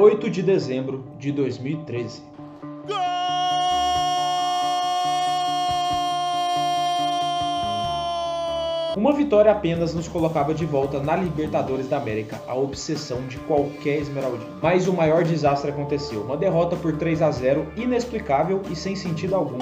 8 de dezembro de 2013. Uma vitória apenas nos colocava de volta na Libertadores da América, a obsessão de qualquer esmeraldino. Mas o maior desastre aconteceu, uma derrota por 3-0, inexplicável e sem sentido algum.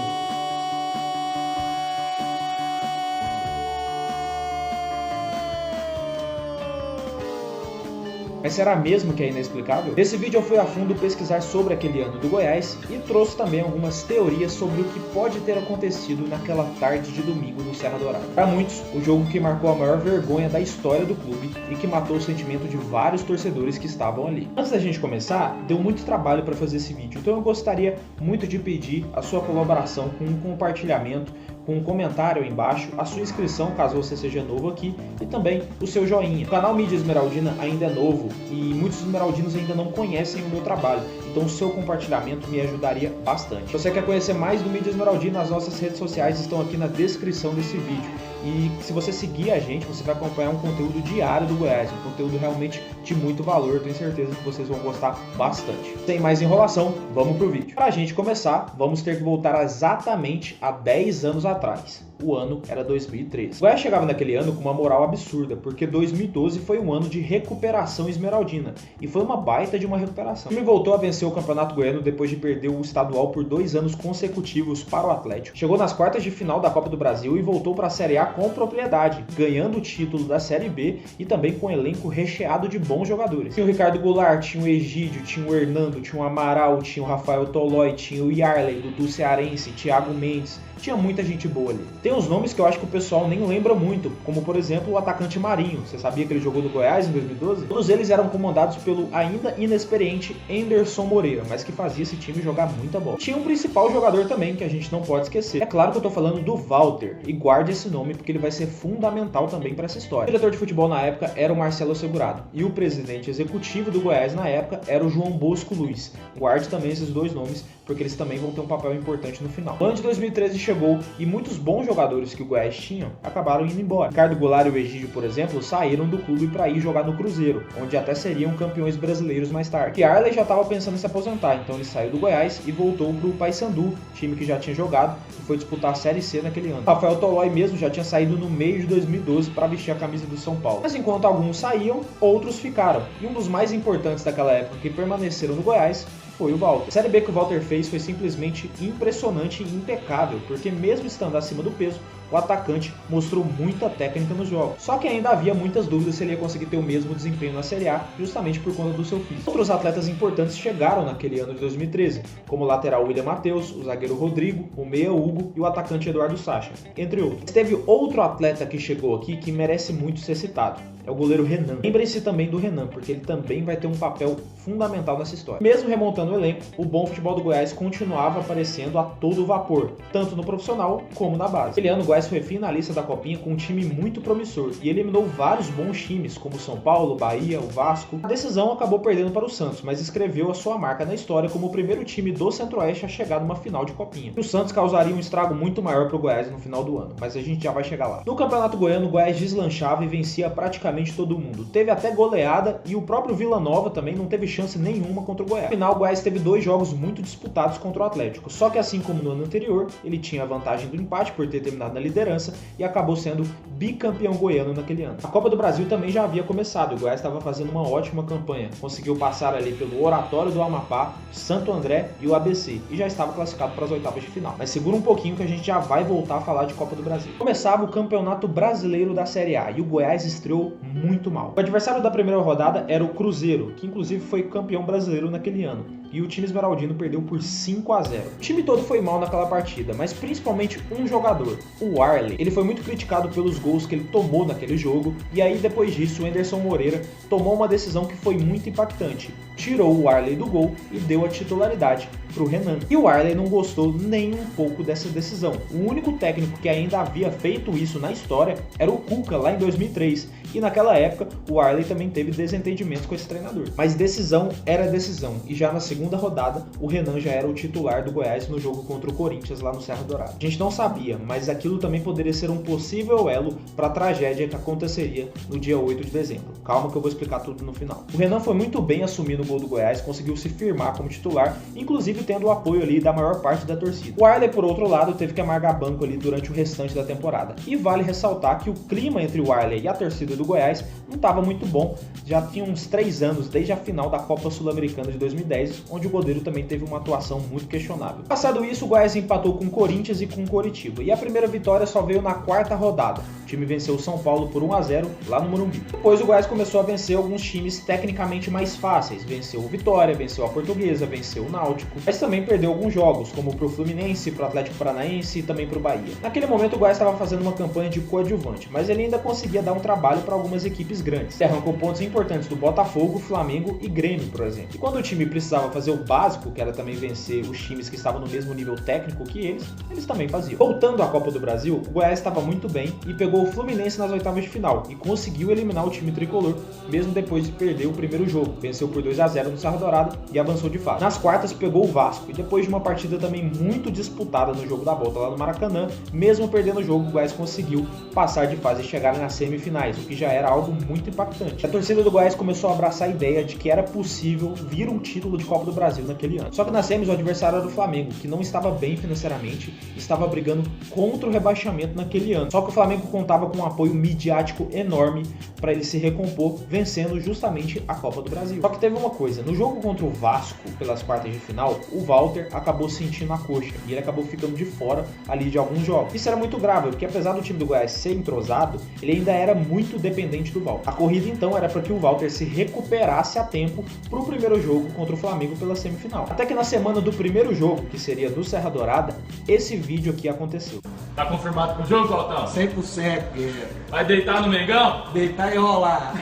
Mas será mesmo que é inexplicável? Nesse vídeo eu fui a fundo pesquisar sobre aquele ano do Goiás e trouxe também algumas teorias sobre o que pode ter acontecido naquela tarde de domingo no Serra Dourada. Para muitos, o jogo que marcou a maior vergonha da história do clube e que matou o sentimento de vários torcedores que estavam ali. Antes da gente começar, deu muito trabalho para fazer esse vídeo, então eu gostaria muito de pedir a sua colaboração com um compartilhamento, com um comentário aí embaixo, a sua inscrição caso você seja novo aqui e também o seu joinha. O canal Mídia Esmeraldina ainda é novo e muitos esmeraldinos ainda não conhecem o meu trabalho, então o seu compartilhamento me ajudaria bastante. Se você quer conhecer mais do Mídia Esmeraldina, as nossas redes sociais estão aqui na descrição desse vídeo. E se você seguir a gente, você vai acompanhar um conteúdo diário do Goiás, um conteúdo realmente de muito valor, tenho certeza que vocês vão gostar bastante. Sem mais enrolação, vamos pro vídeo. Para a gente começar, vamos ter que voltar exatamente a 10 anos atrás. O ano era 2013. O Goiás chegava naquele ano com uma moral absurda, porque 2012 foi um ano de recuperação esmeraldina, e foi uma baita de uma recuperação. O time voltou a vencer o Campeonato Goiano depois de perder o estadual por 2 anos consecutivos para o Atlético. Chegou nas quartas de final da Copa do Brasil e voltou para a Série A com propriedade, ganhando o título da Série B e também com um elenco recheado de bons jogadores. Tinha o Ricardo Goulart, tinha o Egídio, tinha o Hernando, tinha o Amaral, tinha o Rafael Tolói, tinha o Yarley, Dudu Cearense, Thiago Mendes. Tinha muita gente boa ali. Tem uns nomes que eu acho que o pessoal nem lembra muito, como por exemplo o atacante Marinho. Você sabia que ele jogou no Goiás em 2012? Todos eles eram comandados pelo ainda inexperiente Anderson Moreira, mas que fazia esse time jogar muita bola. Tinha um principal jogador também que a gente não pode esquecer. É claro que eu tô falando do Walter, e guarde esse nome porque ele vai ser fundamental também para essa história. O diretor de futebol na época era o Marcelo Assegurado, e o presidente executivo do Goiás na época era o João Bosco Luiz. Guarde também esses dois nomes, porque eles também vão ter um papel importante no final. O ano de 2013 chegou e muitos bons jogadores que o Goiás tinha acabaram indo embora. Ricardo Goulart e o Egídio, por exemplo, saíram do clube para ir jogar no Cruzeiro, onde até seriam campeões brasileiros mais tarde. E Yarley já estava pensando em se aposentar, então ele saiu do Goiás e voltou para o Paysandu, time que já tinha jogado e foi disputar a Série C naquele ano. Rafael Tolói mesmo já tinha saído no meio de 2012 para vestir a camisa do São Paulo. Mas enquanto alguns saíam, outros ficaram. E um dos mais importantes daquela época que permaneceram no Goiás foi o Walter. A Série B que o Walter fez foi simplesmente impressionante e impecável, porque mesmo estando acima do peso, o atacante mostrou muita técnica nos jogos. Só que ainda havia muitas dúvidas se ele ia conseguir ter o mesmo desempenho na Série A, justamente por conta do seu físico. Outros atletas importantes chegaram naquele ano de 2013, como o lateral William Matheus, o zagueiro Rodrigo, o meia Hugo e o atacante Eduardo Sacha, entre outros. Mas teve outro atleta que chegou aqui que merece muito ser citado. É o goleiro Renan. Lembrem-se também do Renan, porque ele também vai ter um papel fundamental nessa história. Mesmo remontando o elenco, o bom futebol do Goiás continuava aparecendo a todo vapor, tanto no profissional como na base. Aquele ano o Goiás foi finalista da Copinha com um time muito promissor e eliminou vários bons times, como o São Paulo, Bahia, o Vasco. A decisão acabou perdendo para o Santos, mas escreveu a sua marca na história como o primeiro time do Centro-Oeste a chegar numa final de Copinha. E o Santos causaria um estrago muito maior para o Goiás no final do ano, mas a gente já vai chegar lá. No Campeonato Goiano, o Goiás deslanchava e vencia praticamente todo mundo. Teve até goleada e o próprio Vila Nova também não teve chance nenhuma contra o Goiás. No final, o Goiás teve 2 jogos muito disputados contra o Atlético, só que assim como no ano anterior, ele tinha a vantagem do empate por ter terminado na liderança e acabou sendo bicampeão goiano naquele ano. A Copa do Brasil também já havia começado, o Goiás estava fazendo uma ótima campanha, conseguiu passar ali pelo Oratório do Amapá, Santo André e o ABC, e já estava classificado para as oitavas de final. Mas segura um pouquinho que a gente já vai voltar a falar de Copa do Brasil. Começava o Campeonato Brasileiro da Série A e o Goiás estreou muito mal. O adversário da primeira rodada era o Cruzeiro, que inclusive foi campeão brasileiro naquele ano, e o time esmeraldino perdeu por 5-0. O time todo foi mal naquela partida, mas principalmente um jogador, o Warley. Ele foi muito criticado pelos gols que ele tomou naquele jogo, e aí depois disso o Anderson Moreira tomou uma decisão que foi muito impactante. Tirou o Warley do gol e deu a titularidade para o Renan. E o Warley não gostou nem um pouco dessa decisão. O único técnico que ainda havia feito isso na história era o Cuca, lá em 2003. E naquela época, o Warley também teve desentendimentos com esse treinador. Mas decisão era decisão. E já na segunda rodada, o Renan já era o titular do Goiás no jogo contra o Corinthians lá no Serra Dourada. A gente não sabia, mas aquilo também poderia ser um possível elo para a tragédia que aconteceria no dia 8 de dezembro. Calma que eu vou explicar tudo no final. O Renan foi muito bem assumindo gol do Goiás, conseguiu se firmar como titular, inclusive tendo o apoio ali da maior parte da torcida. O Warley, por outro lado, teve que amargar banco ali durante o restante da temporada. E vale ressaltar que o clima entre o Warley e a torcida do Goiás não estava muito bom, já tinha uns 3 anos desde a final da Copa Sul-Americana de 2010, onde o goleiro também teve uma atuação muito questionável. Passado isso, o Goiás empatou com o Corinthians e com o Coritiba, e a primeira vitória só veio na 4ª rodada. O time venceu o São Paulo por 1-0 lá no Morumbi. Depois o Goiás começou a vencer alguns times tecnicamente mais fáceis, venceu o Vitória, venceu a Portuguesa, venceu o Náutico, mas também perdeu alguns jogos, como pro Fluminense, pro Atlético Paranaense e também pro Bahia. Naquele momento o Goiás estava fazendo uma campanha de coadjuvante, mas ele ainda conseguia dar um trabalho para algumas equipes grandes. Ele arrancou pontos importantes do Botafogo, Flamengo e Grêmio, por exemplo. E quando o time precisava fazer o básico, que era também vencer os times que estavam no mesmo nível técnico que eles também faziam. Voltando à Copa do Brasil, o Goiás estava muito bem e pegou o Fluminense nas oitavas de final e conseguiu eliminar o time tricolor, mesmo depois de perder o primeiro jogo. Venceu por 2-0 no Serra Dourada e avançou de fase. Nas quartas pegou o Vasco e depois de uma partida também muito disputada no jogo da volta lá no Maracanã, mesmo perdendo o jogo, o Goiás conseguiu passar de fase e chegar nas semifinais, o que já era algo muito impactante. A torcida do Goiás começou a abraçar a ideia de que era possível vir um título de Copa do Brasil naquele ano. Só que nas semis o adversário era o Flamengo, que não estava bem financeiramente, estava brigando contra o rebaixamento naquele ano. Só que o Flamengo contava com um apoio midiático enorme para ele se recompor, vencendo justamente a Copa do Brasil. Só que teve uma coisa, no jogo contra o Vasco, pelas quartas de final, o Walter acabou sentindo a coxa e ele acabou ficando de fora ali de alguns jogos. Isso era muito grave, porque apesar do time do Goiás ser entrosado, ele ainda era muito dependente do Walter. A corrida então era para que o Walter se recuperasse a tempo para o primeiro jogo contra o Flamengo pela semifinal. Até que na semana do primeiro jogo, que seria do Serra Dourada, esse vídeo aqui aconteceu. Tá confirmado pro jogo, Altão? 100%, guerreiro. Vai deitar no Mengão? Deitar e rolar.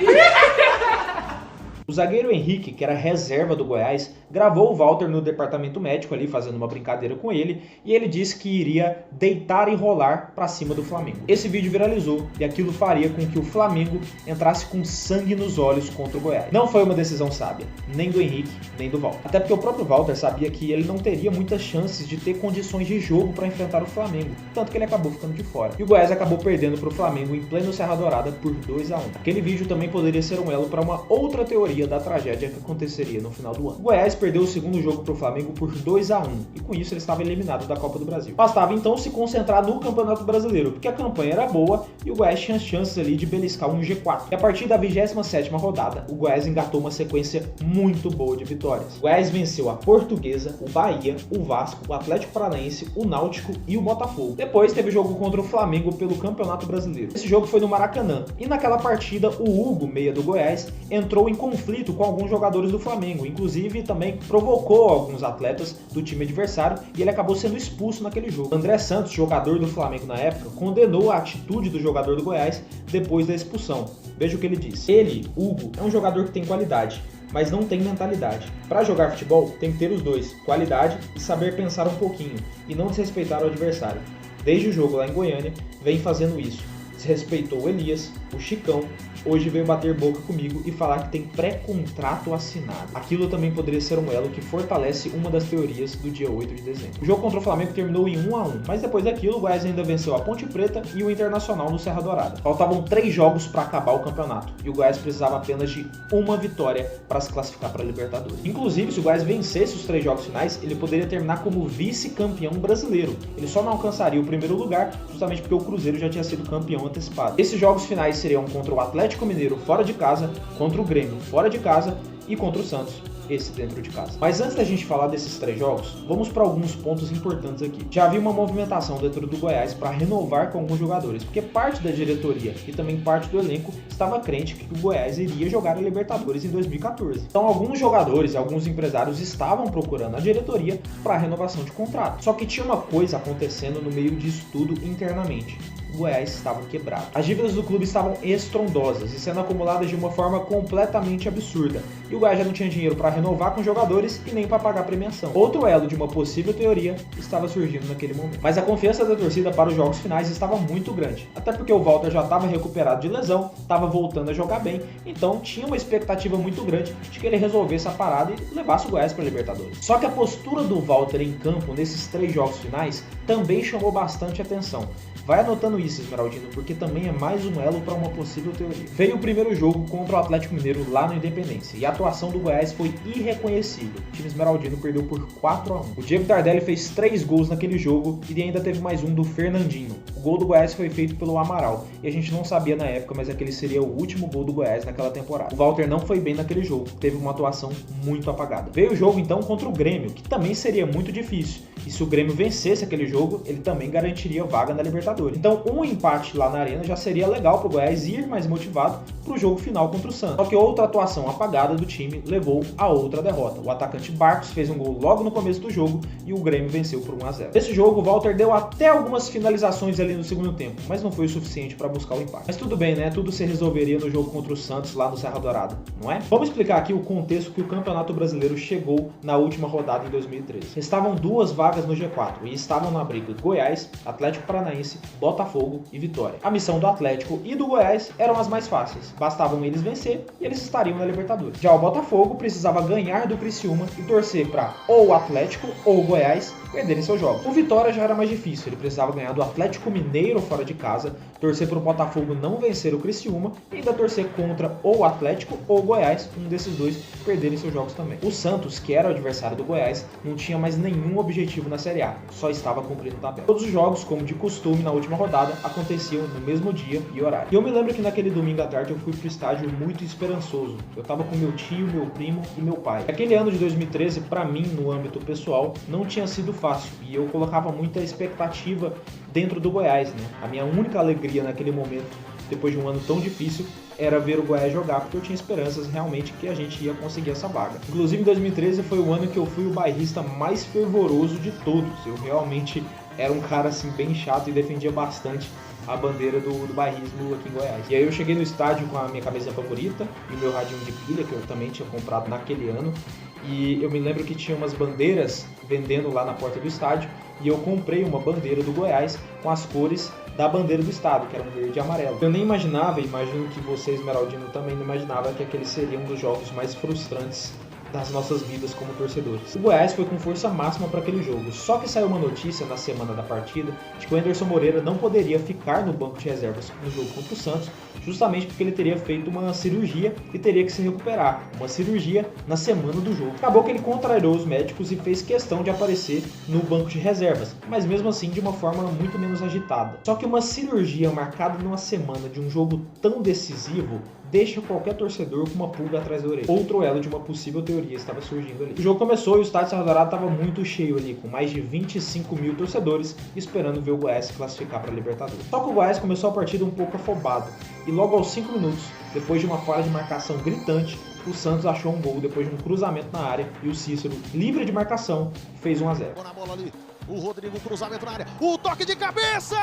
O zagueiro Henrique, que era reserva do Goiás, gravou o Walter no departamento médico ali, fazendo uma brincadeira com ele, e ele disse que iria deitar e rolar para cima do Flamengo. Esse vídeo viralizou e aquilo faria com que o Flamengo entrasse com sangue nos olhos contra o Goiás. Não foi uma decisão sábia, nem do Henrique, nem do Walter. Até porque o próprio Walter sabia que ele não teria muitas chances de ter condições de jogo para enfrentar o Flamengo, tanto que ele acabou ficando de fora. E o Goiás acabou perdendo para o Flamengo em pleno Serra Dourada por 2-1. Aquele vídeo também poderia ser um elo para uma outra teoria da tragédia que aconteceria no final do ano. O Goiás perdeu o segundo jogo para o Flamengo por 2-1 e com isso ele estava eliminado da Copa do Brasil. Bastava então se concentrar no Campeonato Brasileiro, porque a campanha era boa e o Goiás tinha chances ali de beliscar um G4. E a partir da 27ª rodada, o Goiás engatou uma sequência muito boa de vitórias. O Goiás venceu a Portuguesa, o Bahia, o Vasco, o Atlético Paranaense, o Náutico e o Botafogo. Depois teve jogo contra o Flamengo pelo Campeonato Brasileiro. Esse jogo foi no Maracanã e naquela partida o Hugo, meia do Goiás, entrou em conflito com alguns jogadores do Flamengo, inclusive também provocou alguns atletas do time adversário e ele acabou sendo expulso naquele jogo. André Santos, jogador do Flamengo na época, condenou a atitude do jogador do Goiás depois da expulsão. Veja o que ele disse. Ele, Hugo, é um jogador que tem qualidade, mas não tem mentalidade. Para jogar futebol, tem que ter os dois, qualidade e saber pensar um pouquinho, e não desrespeitar o adversário. Desde o jogo lá em Goiânia, vem fazendo isso. Desrespeitou o Elias, o Chicão, hoje veio bater boca comigo e falar que tem pré-contrato assinado. Aquilo também poderia ser um elo que fortalece uma das teorias do dia 8 de dezembro. O jogo contra o Flamengo terminou em 1-1, mas depois daquilo o Goiás ainda venceu a Ponte Preta e o Internacional no Serra Dourada. Faltavam 3 jogos para acabar o campeonato e o Goiás precisava apenas de uma vitória para se classificar para a Libertadores. Inclusive, se o Goiás vencesse os 3 jogos finais, ele poderia terminar como vice-campeão brasileiro. Ele só não alcançaria o primeiro lugar justamente porque o Cruzeiro já tinha sido campeão antecipado. Esses jogos finais seriam contra o Atlético Mineiro fora de casa, contra o Grêmio fora de casa e contra o Santos, esse dentro de casa. Mas antes da gente falar desses 3 jogos, vamos para alguns pontos importantes aqui. Já havia uma movimentação dentro do Goiás para renovar com alguns jogadores, porque parte da diretoria e também parte do elenco estava crente que o Goiás iria jogar a Libertadores em 2014. Então alguns jogadores e alguns empresários estavam procurando a diretoria para renovação de contrato. Só que tinha uma coisa acontecendo no meio disso tudo internamente. O Goiás estava quebrado. As dívidas do clube estavam estrondosas e sendo acumuladas de uma forma completamente absurda. E o Goiás já não tinha dinheiro para renovar com jogadores e nem para pagar a premiação. Outro elo de uma possível teoria estava surgindo naquele momento. Mas a confiança da torcida para os jogos finais estava muito grande. Até porque o Walter já estava recuperado de lesão, estava voltando a jogar bem, então tinha uma expectativa muito grande de que ele resolvesse a parada e levasse o Goiás para a Libertadores. Só que a postura do Walter em campo nesses 3 jogos finais também chamou bastante atenção. Vai anotando isso, Esmeraldino, porque também é mais um elo para uma possível teoria. Veio o primeiro jogo contra o Atlético Mineiro lá no Independência, e a atuação do Goiás foi irreconhecível. O time esmeraldino perdeu por 4-1. O Diego Tardelli fez 3 gols naquele jogo e ainda teve mais um do Fernandinho. O gol do Goiás foi feito pelo Amaral, e a gente não sabia na época, mas aquele seria o último gol do Goiás naquela temporada. O Walter não foi bem naquele jogo, teve uma atuação muito apagada. Veio o jogo então contra o Grêmio, que também seria muito difícil. E se o Grêmio vencesse aquele jogo, ele também garantiria vaga na Libertadores. Então, um empate lá na Arena já seria legal pro Goiás ir mais motivado pro jogo final contra o Santos. Só que outra atuação apagada do time levou a outra derrota. O atacante Barcos fez um gol logo no começo do jogo e o Grêmio venceu por 1-0. Nesse jogo, o Walter deu até algumas finalizações ali no segundo tempo, mas não foi o suficiente para buscar o empate. Mas tudo bem, né? Tudo se resolveria no jogo contra o Santos lá no Serra Dourada, não é? Vamos explicar aqui o contexto que o Campeonato Brasileiro chegou na última rodada em 2013. Estavam 2 vagas no G4 e estavam na briga Goiás, Atlético Paranaense, Botafogo e Vitória. A missão do Atlético e do Goiás eram as mais fáceis. Bastavam eles vencer e eles estariam na Libertadores. Já o Botafogo precisava ganhar do Criciúma e torcer para ou o Atlético ou o Goiás perderem seus jogos. O Vitória já era mais difícil, ele precisava ganhar do Atlético Mineiro fora de casa, torcer para o Botafogo não vencer o Criciúma e ainda torcer contra ou o Atlético ou o Goiás, um desses dois perderem seus jogos também. O Santos, que era o adversário do Goiás, não tinha mais nenhum objetivo na Série A, só estava cumprindo tabela. Todos os jogos, como de costume na última rodada, aconteciam no mesmo dia e horário. E eu me lembro que naquele domingo à tarde eu fui pro estádio muito esperançoso. Eu tava com meu tio, meu primo e meu pai. Aquele ano de 2013, para mim, no âmbito pessoal, não tinha sido fácil e eu colocava muita expectativa dentro do Goiás, né? A minha única alegria naquele momento, depois de um ano tão difícil, era ver o Goiás jogar, porque eu tinha esperanças realmente que a gente ia conseguir essa vaga. Inclusive, em 2013 foi o ano que eu fui o bairrista mais fervoroso de todos. Eu realmente era um cara assim bem chato e defendia bastante a bandeira do bairrismo aqui em Goiás. E aí eu cheguei no estádio com a minha camisa favorita e o meu radinho de pilha, que eu também tinha comprado naquele ano. E eu me lembro que tinha umas bandeiras vendendo lá na porta do estádio e eu comprei uma bandeira do Goiás com as cores da bandeira do estado, que era um verde e amarelo. Eu nem imaginava, imagino que você, Esmeraldino, também não imaginava que aquele seria um dos jogos mais frustrantes das nossas vidas como torcedores. O Goiás foi com força máxima para aquele jogo, só que saiu uma notícia na semana da partida de que o Anderson Moreira não poderia ficar no banco de reservas no jogo contra o Santos, justamente porque ele teria feito uma cirurgia e teria que se recuperar, uma cirurgia na semana do jogo. Acabou que ele contrariou os médicos e fez questão de aparecer no banco de reservas, mas mesmo assim de uma forma muito menos agitada. Só que uma cirurgia marcada numa semana de um jogo tão decisivo deixa qualquer torcedor com uma pulga atrás da orelha. Outro elo de uma possível teoria estava surgindo ali. O jogo começou e o estádio Serra Dourada estava muito cheio ali, com mais de 25 mil torcedores esperando ver o Goiás se classificar para a Libertadores. Só que o Goiás começou a partida um pouco afobado e logo aos 5 minutos, depois de uma falha de marcação gritante, o Santos achou um gol depois de um cruzamento na área e o Cícero, livre de marcação, fez 1-0. O Rodrigo, cruzamento na área, o toque de cabeça!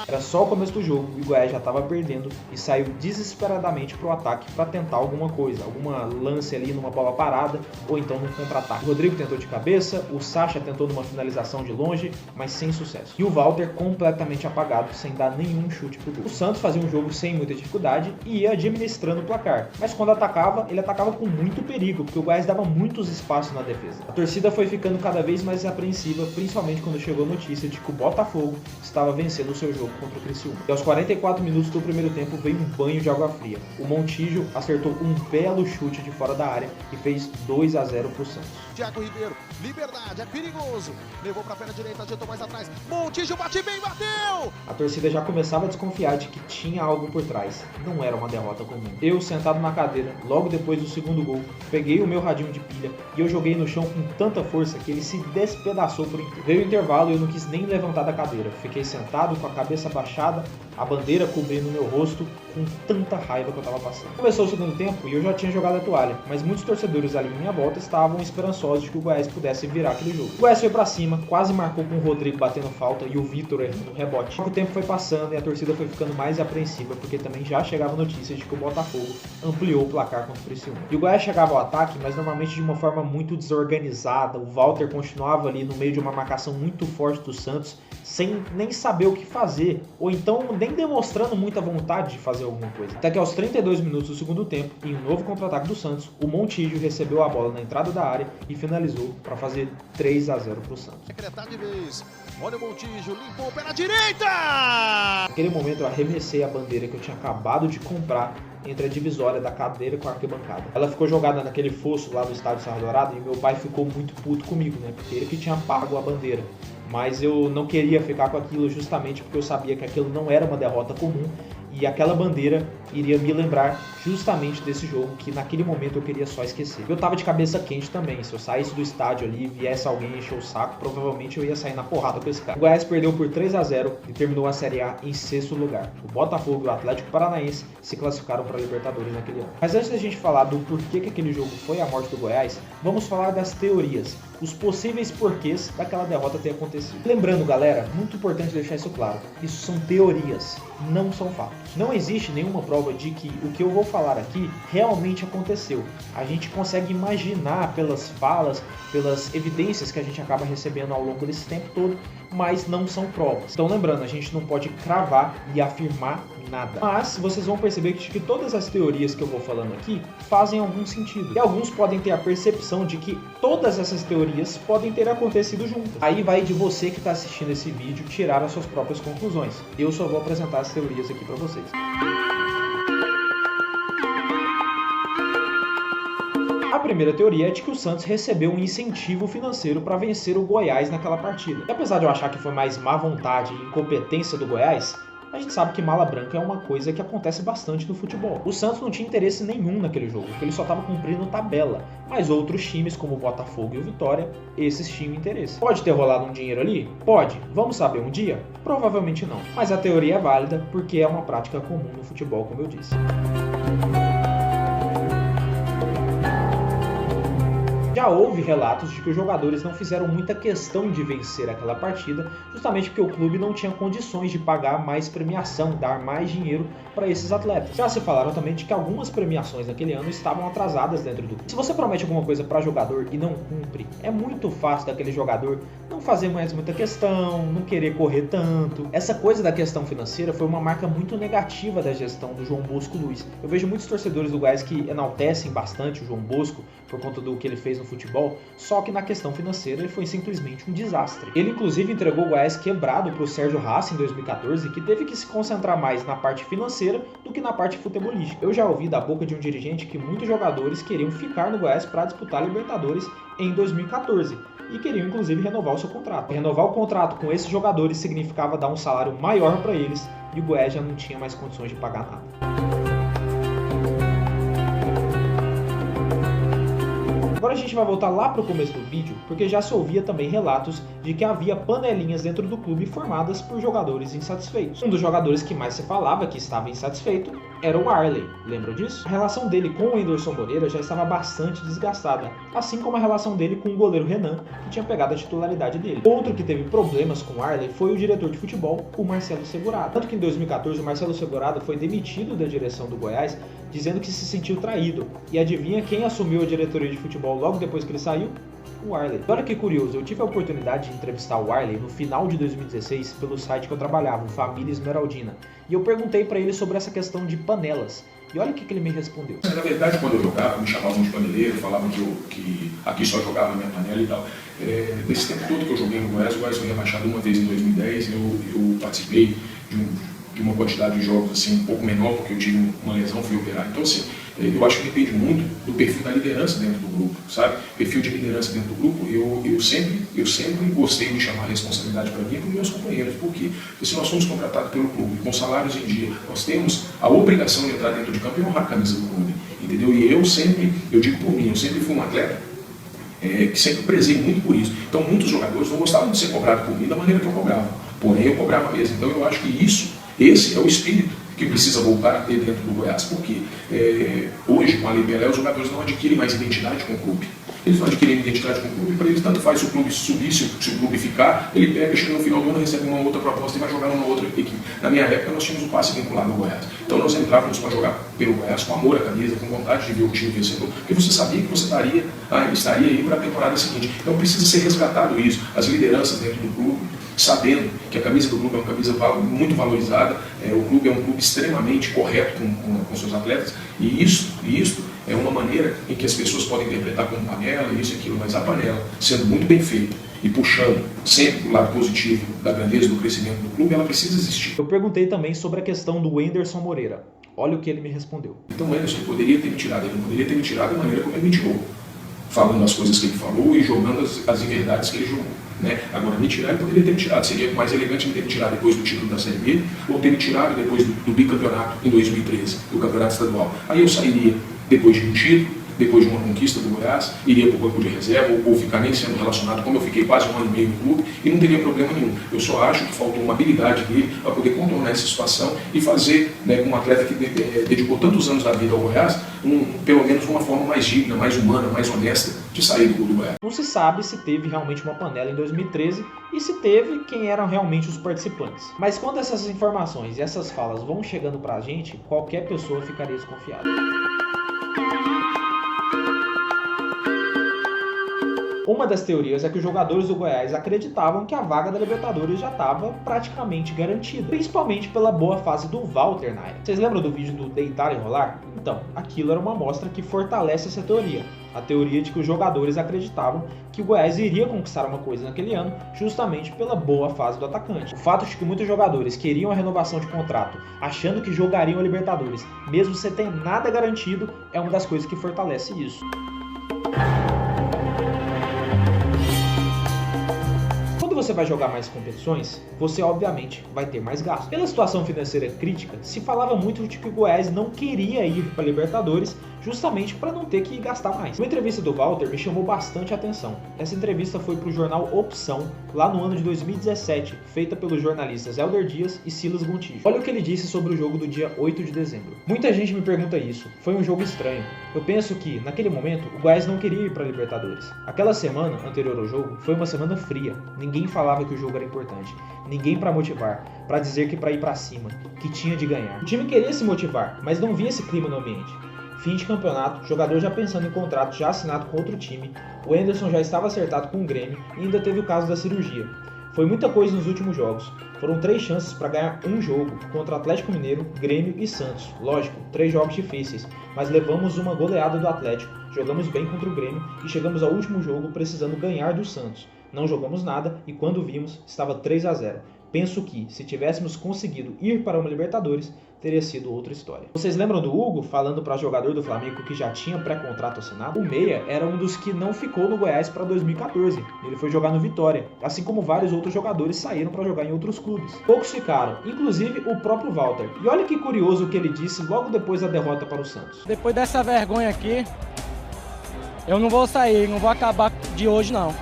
Era só o começo do jogo e o Goiás já estava perdendo e saiu desesperadamente pro ataque para tentar alguma coisa, alguma lance ali numa bola parada ou então num contra-ataque. O Rodrigo tentou de cabeça, o Sacha tentou numa finalização de longe, mas sem sucesso. E o Walter completamente apagado, sem dar nenhum chute pro gol. O Santos fazia um jogo sem muita dificuldade e ia administrando o placar, mas quando atacava, ele atacava com muito perigo, porque o Goiás dava muitos espaços na defesa. A torcida foi ficando cada vez mais apreensiva, principalmente quando chegou a notícia de que o Botafogo estava vencendo o seu jogo contra o Criciúma. E aos 44 minutos do primeiro tempo veio um banho de água fria. O Montijo acertou um belo chute de fora da área e fez 2-0 pro Santos. Thiago Ribeiro, liberdade, é perigoso. Levou pra perna direita, ajeitou mais atrás. Montijo bate bem, bateu! A torcida já começava a desconfiar de que tinha algo por trás. Não era uma derrota comum. Eu, sentado na cadeira, logo depois do segundo gol, peguei o meu radinho de pilha e eu joguei no chão com tanta força que ele se despedaçou por inteiro. Veio o intervalo e eu não quis nem levantar da cadeira. Fiquei sentado com a cabeça baixada, a bandeira cobrindo meu rosto, com tanta raiva que eu tava passando. Começou o segundo tempo e eu já tinha jogado a toalha, mas muitos torcedores ali em minha volta estavam esperançosos de que o Goiás pudesse virar aquele jogo. O Goiás foi pra cima, quase marcou com o Rodrigo batendo falta e o Vitor errando o rebote. O tempo foi passando e a torcida foi ficando mais apreensiva, porque também já chegava notícias de que o Botafogo ampliou o placar contra o Criciúma. E o Goiás chegava ao ataque, mas normalmente de uma forma muito desorganizada. O Walter continuava ali no meio de uma marcação muito forte do Santos sem nem saber o que fazer, ou então nem demonstrando muita vontade de fazer alguma coisa. Até que aos 32 minutos do segundo tempo, em um novo contra-ataque do Santos, o Montijo recebeu a bola na entrada da área e finalizou para fazer 3-0 para o Santos. Secretar de vez. Olha o Montijo, limpou o pé na direita! Naquele momento eu arremessei a bandeira que eu tinha acabado de comprar entre a divisória da cadeira com a arquibancada. Ela ficou jogada naquele fosso lá no estádio Serra Dourada e meu pai ficou muito puto comigo, né? Porque ele que tinha pago a bandeira. Mas eu não queria ficar com aquilo justamente porque eu sabia que aquilo não era uma derrota comum e aquela bandeira iria me lembrar justamente desse jogo que naquele momento eu queria só esquecer. Eu tava de cabeça quente também, se eu saísse do estádio ali e viesse alguém encher o saco, provavelmente eu ia sair na porrada com esse cara. O Goiás perdeu por 3-0 e terminou a Série A em 6º lugar. O Botafogo e o Atlético Paranaense se classificaram para a Libertadores naquele ano. Mas antes da gente falar do porquê que aquele jogo foi a morte do Goiás, vamos falar das teorias, os possíveis porquês daquela derrota ter acontecido. Lembrando, galera, muito importante deixar isso claro, isso são teorias, não são fatos. Não existe nenhuma prova de que o que eu vou falar aqui realmente aconteceu. A gente consegue imaginar pelas falas, pelas evidências que a gente acaba recebendo ao longo desse tempo todo, mas não são provas. Então lembrando, a gente não pode cravar e afirmar nada. Mas vocês vão perceber que todas as teorias que eu vou falando aqui fazem algum sentido. E alguns podem ter a percepção de que todas essas teorias podem ter acontecido juntas. Aí vai de você que está assistindo esse vídeo tirar as suas próprias conclusões. Eu só vou apresentar as teorias aqui para vocês. A primeira teoria é de que o Santos recebeu um incentivo financeiro para vencer o Goiás naquela partida. E apesar de eu achar que foi mais má vontade e incompetência do Goiás, a gente sabe que mala branca é uma coisa que acontece bastante no futebol. O Santos não tinha interesse nenhum naquele jogo, porque ele só estava cumprindo tabela. Mas outros times, como o Botafogo e o Vitória, esses tinham interesse. Pode ter rolado um dinheiro ali? Pode. Vamos saber um dia? Provavelmente não. Mas a teoria é válida porque é uma prática comum no futebol, como eu disse. Já houve relatos de que os jogadores não fizeram muita questão de vencer aquela partida, justamente porque o clube não tinha condições de pagar mais premiação, dar mais dinheiro para esses atletas. Já se falaram também de que algumas premiações naquele ano estavam atrasadas dentro do clube. Se você promete alguma coisa para jogador e não cumpre, é muito fácil daquele jogador não fazer mais muita questão, não querer correr tanto. Essa coisa da questão financeira foi uma marca muito negativa da gestão do João Bosco Luiz. Eu vejo muitos torcedores do Goiás que enaltecem bastante o João Bosco por conta do que ele fez no futebol, só que na questão financeira ele foi simplesmente um desastre. Ele inclusive entregou o Goiás quebrado para o Sérgio Haas em 2014, que teve que se concentrar mais na parte financeira do que na parte futebolística. Eu já ouvi da boca de um dirigente que muitos jogadores queriam ficar no Goiás para disputar a Libertadores em 2014 e queriam inclusive renovar o seu contrato. Renovar o contrato com esses jogadores significava dar um salário maior para eles e o Goiás já não tinha mais condições de pagar nada. Agora a gente vai voltar lá para o começo do vídeo, porque já se ouvia também relatos de que havia panelinhas dentro do clube formadas por jogadores insatisfeitos. Um dos jogadores que mais se falava que estava insatisfeito era o Arley, lembram disso? A relação dele com o Enderson Moreira já estava bastante desgastada, assim como a relação dele com o goleiro Renan, que tinha pegado a titularidade dele. Outro que teve problemas com o Arley foi o diretor de futebol, o Marcelo Segurado. Tanto que em 2014 o Marcelo Segurado foi demitido da direção do Goiás, dizendo que se sentiu traído. E adivinha quem assumiu a diretoria de futebol logo depois que ele saiu? O Arley. Olha que curioso, eu tive a oportunidade de entrevistar o Arley no final de 2016 pelo site que eu trabalhava, o Família Esmeraldina. E eu perguntei para ele sobre essa questão de panelas. E olha o que ele me respondeu. Na verdade, quando eu jogava, me chamavam de paneleiro, falavam que aqui só jogava minha panela e tal. Nesse tempo todo que eu joguei no Goiás, o Goiás foi rebaixado uma vez em 2010, eu participei de uma quantidade de jogos assim, um pouco menor, porque eu tive uma lesão, fui operado. Então, assim, eu acho que depende muito do perfil da liderança dentro do grupo, sabe? Perfil de liderança dentro do grupo, eu sempre gostei de chamar a responsabilidade para mim e para os meus companheiros. Por quê? Porque se nós somos contratados pelo clube, com salários em dia, nós temos a obrigação de entrar dentro de campo e honrar a camisa do clube, entendeu? E eu digo por mim, eu sempre fui um atleta que sempre prezei muito por isso. Então, muitos jogadores não gostavam de ser cobrados por mim da maneira que eu cobrava, porém eu cobrava mesmo. Então, eu acho que esse é o espírito que precisa voltar a ter dentro do Goiás, porque hoje, com a Lei Pelé, os jogadores não adquirem mais identidade com o clube. Eles não adquirem identidade com o clube, para eles tanto faz se o clube subir, se o clube ficar, ele pega, chega no final do ano, recebe uma outra proposta e vai jogar numa outra equipe. Na minha época, nós tínhamos um passe vinculado ao Goiás. Então nós entrávamos para jogar pelo Goiás com amor à camisa, com vontade de ver o time vencedor, porque você sabia que você estaria aí para a temporada seguinte. Então precisa ser resgatado isso, as lideranças dentro do clube, sabendo que a camisa do clube é uma camisa muito valorizada, o clube é um clube extremamente correto com seus atletas, e isso é uma maneira em que as pessoas podem interpretar como panela, isso e aquilo, mas a panela, sendo muito bem feita e puxando sempre o lado positivo da grandeza do crescimento do clube, ela precisa existir. Eu perguntei também sobre a questão do Wenderson Moreira. Olha o que ele me respondeu. Então o Anderson poderia ter me tirado, ele não poderia ter me tirado da maneira como ele me tirou, falando as coisas que ele falou e jogando as inverdades que ele jogou. Né? Agora, me tirar, ele poderia ter me tirado. Seria mais elegante ele ter me tirado depois do título da Série B ou ter me tirado depois do bicampeonato em 2013, do campeonato estadual. Aí eu sairia depois de um título, depois de uma conquista do Goiás, iria para o banco de reserva ou ficar nem sendo relacionado, como eu fiquei quase 1 ano e meio no clube, e não teria problema nenhum. Eu só acho que faltou uma habilidade dele para poder contornar essa situação e fazer, né, com um atleta que dedicou tantos anos da vida ao Goiás, pelo menos uma forma mais digna, mais humana, mais honesta de sair do clube do Goiás. Não se sabe se teve realmente uma panela em 2013 e se teve, quem eram realmente os participantes. Mas quando essas informações e essas falas vão chegando pra gente, qualquer pessoa ficaria desconfiada. Uma das teorias é que os jogadores do Goiás acreditavam que a vaga da Libertadores já estava praticamente garantida, principalmente pela boa fase do Walter na época. Vocês lembram do vídeo do deitar e rolar? Então, aquilo era uma amostra que fortalece essa teoria. A teoria de que os jogadores acreditavam que o Goiás iria conquistar uma coisa naquele ano, justamente pela boa fase do atacante. O fato de que muitos jogadores queriam a renovação de contrato, achando que jogariam a Libertadores, mesmo sem ter nada garantido, é uma das coisas que fortalece isso. Quando você vai jogar mais competições, você obviamente vai ter mais gastos. Pela situação financeira crítica, se falava muito de que o Goiás não queria ir para a Libertadores justamente para não ter que gastar mais. Uma entrevista do Walter me chamou bastante a atenção. Essa entrevista foi para o jornal Opção, lá no ano de 2017, feita pelos jornalistas Helder Dias e Silas Gontijo. Olha o que ele disse sobre o jogo do dia 8 de dezembro. Muita gente me pergunta isso, foi um jogo estranho. Eu penso que, naquele momento, o Goiás não queria ir para a Libertadores. Aquela semana anterior ao jogo foi uma semana fria. Ninguém falava que o jogo era importante. Ninguém para motivar, para dizer que para ir para cima, que tinha de ganhar. O time queria se motivar, mas não via esse clima no ambiente. Fim de campeonato, jogador já pensando em contrato já assinado com outro time, o Anderson já estava acertado com o Grêmio e ainda teve o caso da cirurgia. Foi muita coisa nos últimos jogos. Foram 3 chances para ganhar um jogo contra Atlético Mineiro, Grêmio e Santos. Lógico, 3 jogos difíceis, mas levamos uma goleada do Atlético, jogamos bem contra o Grêmio e chegamos ao último jogo precisando ganhar do Santos. Não jogamos nada e quando vimos, estava 3-0. Penso que, se tivéssemos conseguido ir para uma Libertadores, teria sido outra história. Vocês lembram do Hugo falando para jogador do Flamengo que já tinha pré-contrato assinado? O Meia era um dos que não ficou no Goiás para 2014. Ele foi jogar no Vitória, assim como vários outros jogadores saíram para jogar em outros clubes. Poucos ficaram, inclusive o próprio Walter. E olha que curioso o que ele disse logo depois da derrota para o Santos. Depois dessa vergonha aqui, eu não vou sair, não vou acabar de hoje não.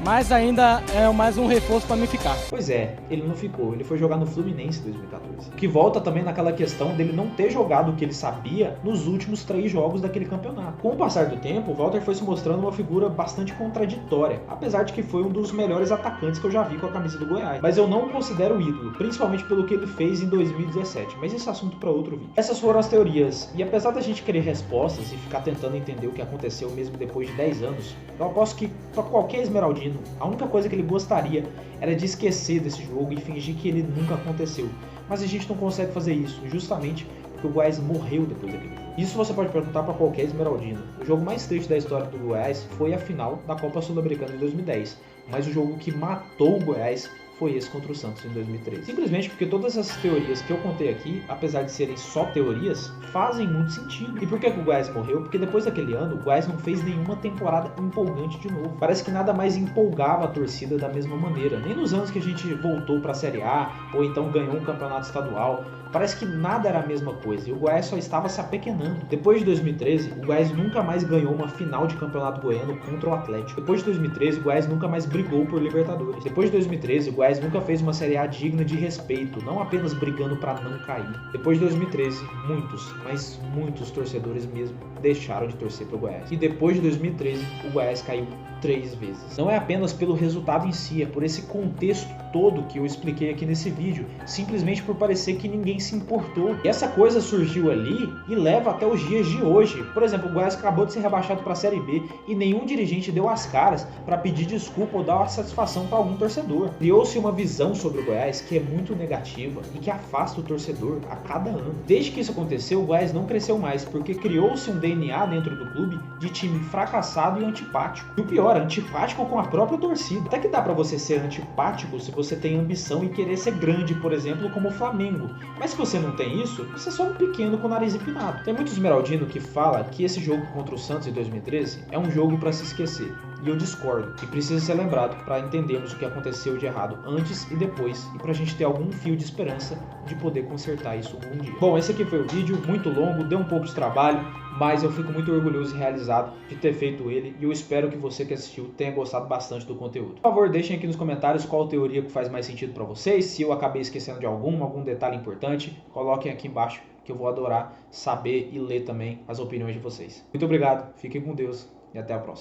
Mas ainda é mais um reforço para mim ficar. Pois é, ele não ficou, ele foi jogar no Fluminense em 2014. O que volta também naquela questão dele não ter jogado o que ele sabia nos últimos 3 jogos daquele campeonato. Com o passar do tempo, o Walter foi se mostrando uma figura bastante contraditória, apesar de que foi um dos melhores atacantes que eu já vi com a camisa do Goiás. Mas eu não o considero ídolo, principalmente pelo que ele fez em 2017, mas esse é assunto para outro vídeo. Essas foram as teorias, e apesar da gente querer respostas e ficar tentando entender o que aconteceu mesmo depois de 10 anos, eu aposto que para qualquer esmeraldino, a única coisa que ele gostaria era de esquecer desse jogo e fingir que ele nunca aconteceu. Mas a gente não consegue fazer isso, justamente porque o Goiás morreu depois daquele jogo. Isso você pode perguntar para qualquer esmeraldino. O jogo mais triste da história do Goiás foi a final da Copa Sul-Americana de 2010. Mas o jogo que matou o Goiás foi esse contra o Santos em 2013. Simplesmente porque todas essas teorias que eu contei aqui, apesar de serem só teorias, fazem muito sentido. E por que o Goiás morreu? Porque depois daquele ano, o Goiás não fez nenhuma temporada empolgante de novo. Parece que nada mais empolgava a torcida da mesma maneira. Nem nos anos que a gente voltou para a Série A, ou então ganhou um campeonato estadual. Parece que nada era a mesma coisa e o Goiás só estava se apequenando. Depois de 2013, o Goiás nunca mais ganhou uma final de campeonato goiano contra o Atlético. Depois de 2013, o Goiás nunca mais brigou por Libertadores. Depois de 2013, o Goiás nunca fez uma Série A digna de respeito, não apenas brigando para não cair. Depois de 2013, muitos, mas muitos torcedores mesmo deixaram de torcer para o Goiás. E depois de 2013, o Goiás caiu 3 vezes. Não é apenas pelo resultado em si, é por esse contexto todo que eu expliquei aqui nesse vídeo, simplesmente por parecer que ninguém se importou. E essa coisa surgiu ali e leva até os dias de hoje. Por exemplo, o Goiás acabou de ser rebaixado para a Série B e nenhum dirigente deu as caras para pedir desculpa ou dar uma satisfação para algum torcedor. Criou-se uma visão sobre o Goiás que é muito negativa e que afasta o torcedor a cada ano. Desde que isso aconteceu, o Goiás não cresceu mais, porque criou-se um DNA dentro do clube de time fracassado e antipático. E o pior, antipático com a própria torcida. Até que dá pra você ser antipático se você tem ambição e querer ser grande, por exemplo, como o Flamengo. Mas se você não tem isso, você é só um pequeno com o nariz empinado. Tem muito esmeraldino que fala que esse jogo contra o Santos em 2013 é um jogo pra se esquecer. E eu discordo, e precisa ser lembrado para entendermos o que aconteceu de errado antes e depois, e pra gente ter algum fio de esperança de poder consertar isso um dia. Bom, esse aqui foi o vídeo, muito longo, deu um pouco de trabalho, mas eu fico muito orgulhoso e realizado de ter feito ele, e eu espero que você que assistiu tenha gostado bastante do conteúdo. Por favor, deixem aqui nos comentários qual teoria que faz mais sentido para vocês, se eu acabei esquecendo de algum detalhe importante, coloquem aqui embaixo que eu vou adorar saber e ler também as opiniões de vocês. Muito obrigado, fiquem com Deus e até a próxima.